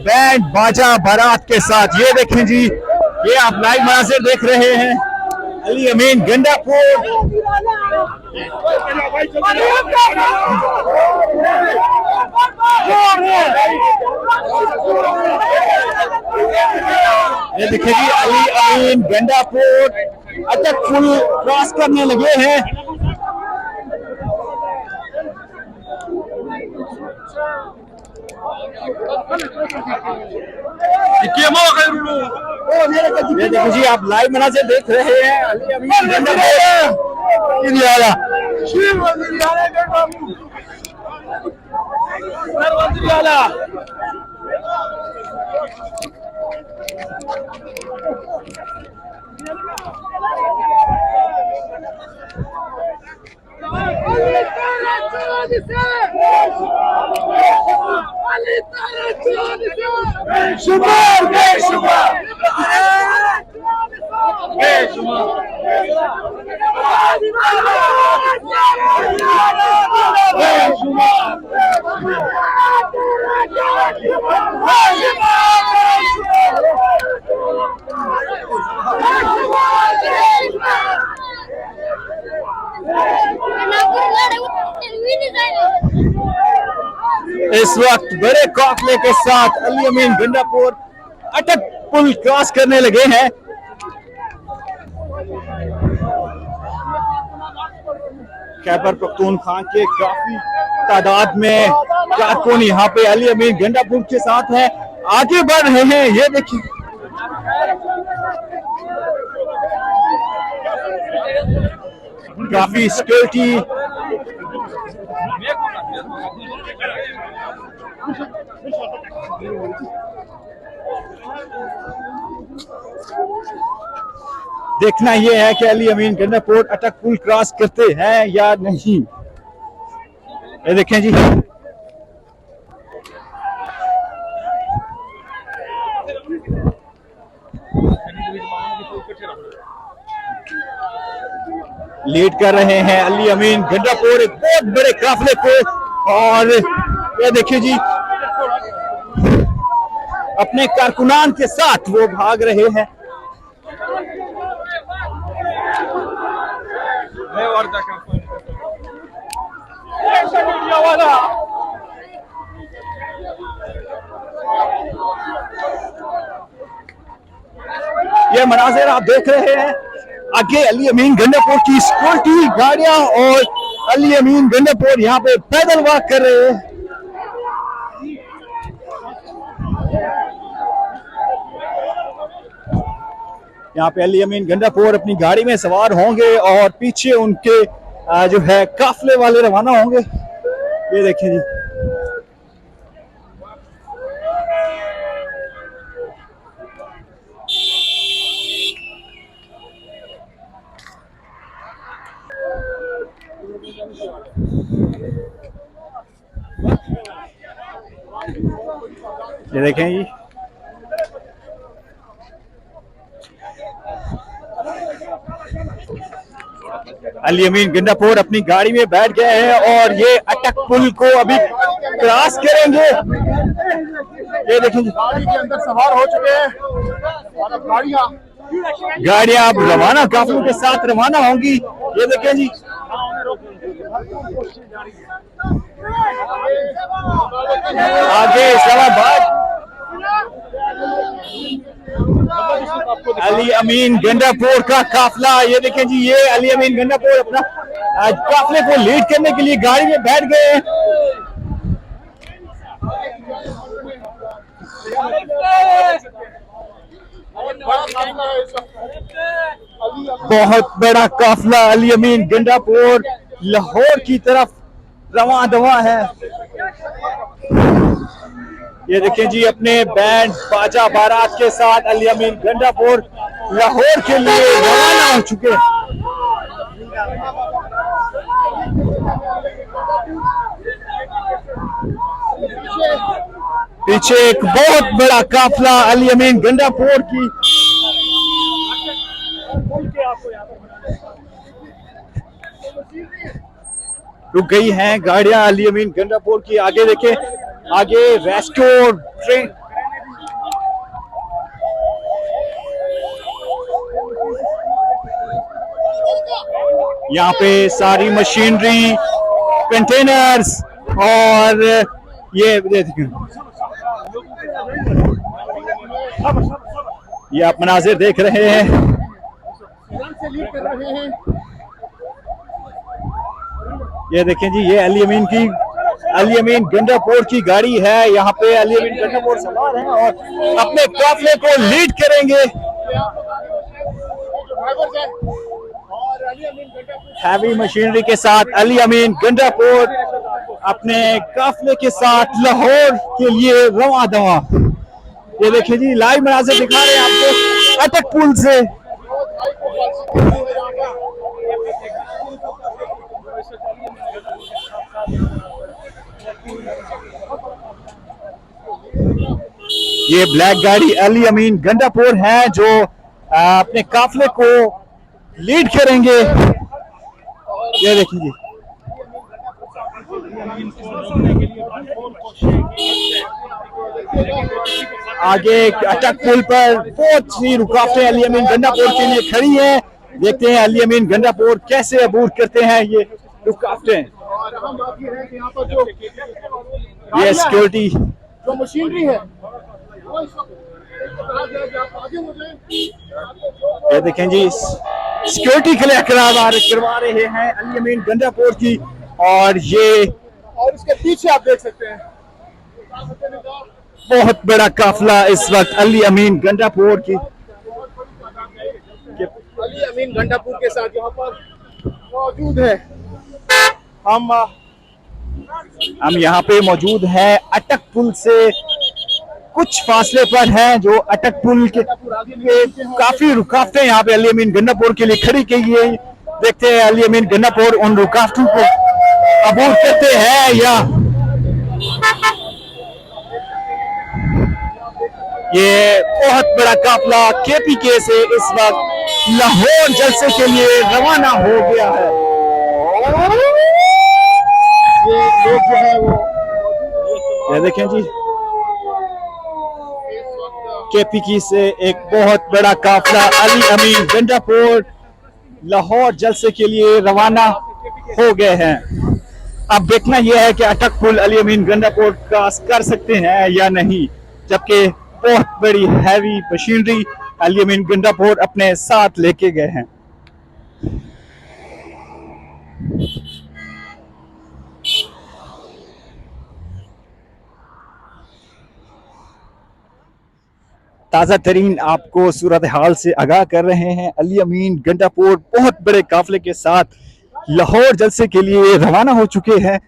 Band बाजा बारात के साथ। ये देखें जी, ये आप लाइव मनाज़िर देख रहे हैं अली अमीन गंडापुर। ये देखिए जी, अली अमीन गंडापुर अटक पुल क्रॉस करने लगे हैं। ये देखिए जी, आप लाइव मनाज़िर देख रहे हैं अली अमीन गंडापुर। इस वक्त बड़े काफिले के साथ अली अमीन गंडापुर अटक पुल क्रॉस करने लगे हैं। खैबर पख्तूनख्वा के काफी तादाद में कारकुन यहाँ पे अली अमीन गंडापुर के साथ हैं, आगे बढ़ रहे हैं। ये देखिए, काफी सिक्योरिटी देखना यह है कि अली अमीन गंडापुर अटक पुल क्रॉस करते हैं या नहीं। ये देखें जी, लीड कर रहे हैं अली अमीन गंडापुर एक बहुत बड़े काफिले को। और ये देखिए जी, अपने कारकुनान के साथ वो भाग रहे हैं। ये मनाज़िर आप देख रहे हैं, आगे अली अमीन गंडापुर की सिक्योरिटी गाड़ियां और अली अमीन गंडापुर यहाँ पे पैदल वॉक कर रहे हैं। यहाँ पे अली अमीन गंडापुर अपनी गाड़ी में सवार होंगे और पीछे उनके जो है काफिले वाले रवाना होंगे। ये देखें जी, ये देखें जी, अली अमीन गंडापुर अपनी गाड़ी में बैठ गए हैं और ये अटक पुल को अभी क्रॉस करेंगे। ये देखें जी, गाड़ी के अंदर सवार हो चुके हैं। गाड़ियां अब रवाना काफिलों के साथ रवाना होंगी। ये देखें जी, आगे इस्लामाबाद अली अमीन गंडापुर का काफिला। ये देखें जी, ये अली अमीन गंडापुर अपना काफिले को लीड करने के लिए गाड़ी में बैठ गए। बहुत बड़ा काफिला अली अमीन गंडापुर लाहौर की तरफ रवां दवा है। ये देखें जी, अपने बैंड बाजा बारात के साथ अली अमीन गंडापुर लाहौर के लिए रवाना हो चुके। पीछे एक बहुत बड़ा काफिला अली अमीन गंडापुर की रुक गई हैं गाड़ियां अली अमीन गंडापुर की। आगे देखें, आगे रेस्टोर ट्रेन यहाँ पे सारी मशीनरी, कंटेनर्स और ये देखिए, ये आप मनाजिर देख रहे हैं। ईरान से लीड कर रहे हैं। ये देखें जी, ये अली अमीन गंडापुर की गाड़ी है। यहाँ पे अली अमीन गंडापुर सवार हैं और अपने काफिले को लीड करेंगे। और अली अमीन गंडापुर हैवी मशीनरी के साथ अली अमीन गंडापुर अपने काफिले के साथ लाहौर के लिए रवां दवा। ये देखिए जी, लाइव मनाज़िर दिखा रहे हैं आपको अटक पुल से। ये ब्लैक गाड़ी अली अमीन गंडापुर है जो अपने काफिले को लीड करेंगे। ये देखिए जी, आगे अटक पुल पर बहुत सी रुकावटें अली अमीन गंडापुर के लिए खड़ी हैं। देखते हैं अली अमीन गंडापुर कैसे अबूर करते हैं ये रुकावटें। और अहम बात यह है कि यहाँ पर जो ये सिक्योरिटी, जो मशीनरी है वो इस वक्त आप आगे हो जाएं। ये देखें जी, सिक्योरिटी के लिए करवा रहे हैं अली अमीन गंडापुर की। और ये और इसके पीछे आप देख सकते हैं बहुत बड़ा काफिला इस वक्त अली अमीन गंडापुर की। अली अमीन गंडापुर के साथ यहाँ पर मौजूद है। हम यहाँ पे मौजूद हैं अटक पुल से कुछ फासले पर हैं, जो अटक पुल के काफी रुकावटें यहाँ पे अली अमीन गंडापुर के लिए खड़ी की गई। देखते हैं अली अमीन गंडापुर उन रुकावटों को अबूर करते हैं या ये बहुत बड़ा काफिला केपीके से इस वक्त लाहौर जलसे के लिए रवाना हो गया है। ये लोग जो है वो ये देखें जी, केपीके से एक बहुत बड़ा काफिला अली अमीन गंडापुर लाहौर जलसे के लिए रवाना हो गए हैं। अब देखना यह है कि अटक पुल अली अमीन गंडापुर क्रॉस कर सकते हैं या नहीं, जबकि बहुत बड़ी हैवी मशीनरी अली अमीन गंडापुर अपने साथ लेके गए हैं। ताज़ा तरीन आपको सूरत हाल से आगाह कर रहे हैं। अली अमीन गंडापुर बहुत बड़े काफिले के साथ लाहौर जलसे के लिए रवाना हो चुके हैं।